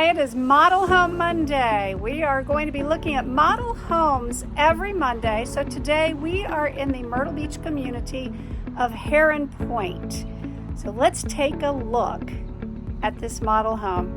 Hi, it is Model Home Monday. We are going to be looking at model homes every Monday. So today we are in the Myrtle Beach community of Heron Pointe. So let's take a look at this model home.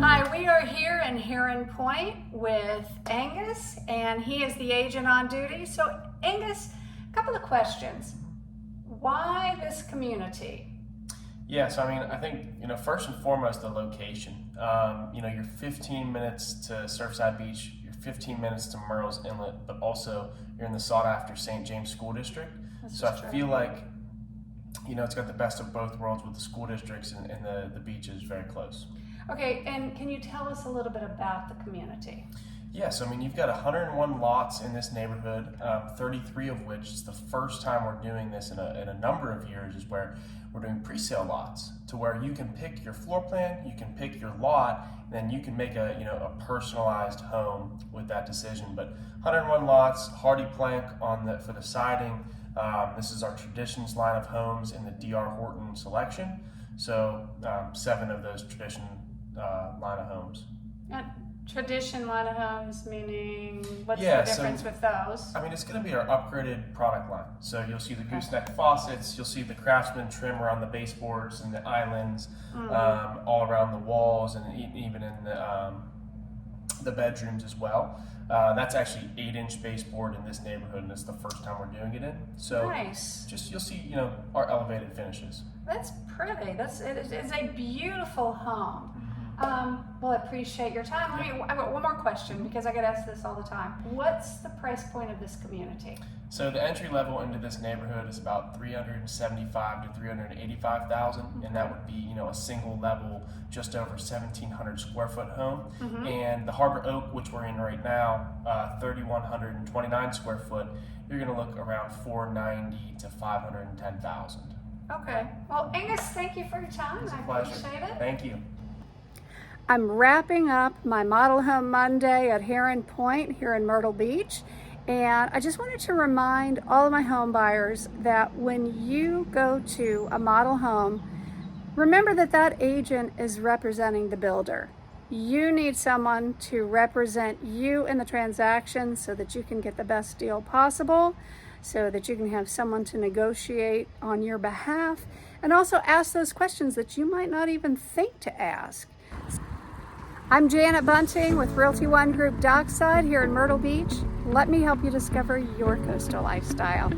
Hi, we are here in Heron Pointe with Angus, and he is the agent on duty. So Angus, a couple of questions. Why this community? Yeah, so I mean, I think, first and foremost, the location. You're 15 minutes to Surfside Beach, you're 15 minutes to Murrells Inlet, but also you're in the sought after St. James School District. So I feel like, it's got the best of both worlds with the school districts and the beach is very close. Okay, and can you tell us a little bit about the community? Yes, I mean, you've got 101 lots in this neighborhood, 33 of which is the first time we're doing this in a number of years, is where we're doing pre-sale lots, to where you can pick your floor plan, you can pick your lot, and then you can make a personalized home with that decision. But 101 lots, hardy plank for the siding. This is our Traditions line of homes in the D.R. Horton selection. So 7 of those Tradition line of homes. Tradition line of homes, meaning what's the difference with those? I mean, it's going to be our upgraded product line. So you'll see the gooseneck faucets, you'll see the Craftsman trim around the baseboards and the islands, all around the walls, and even in the bedrooms as well. That's actually 8-inch baseboard in this neighborhood, and it's the first time we're doing it in. So nice. You'll see, our elevated finishes. That's pretty. It is a beautiful home. Well, I appreciate your time. I've got one more question because I get asked this all the time. What's the price point of this community? So the entry level into this neighborhood is about $375,000 to $385,000, and that would be a single level, just over 1,700 square foot home. And the Harbor Oak, which we're in right now, 3,129 square foot, you're going to look around $490,000 to $510,000. Okay. Well, Angus, thank you for your time. It's a I pleasure. appreciate it. Thank you. I'm wrapping up my Model Home Monday at Heron Pointe here in Myrtle Beach. And I just wanted to remind all of my home buyers that when you go to a model home, remember that agent is representing the builder. You need someone to represent you in the transaction so that you can get the best deal possible, so that you can have someone to negotiate on your behalf, and also ask those questions that you might not even think to ask. I'm Janet Bunting with Realty One Group Dockside here in Myrtle Beach. Let me help you discover your coastal lifestyle.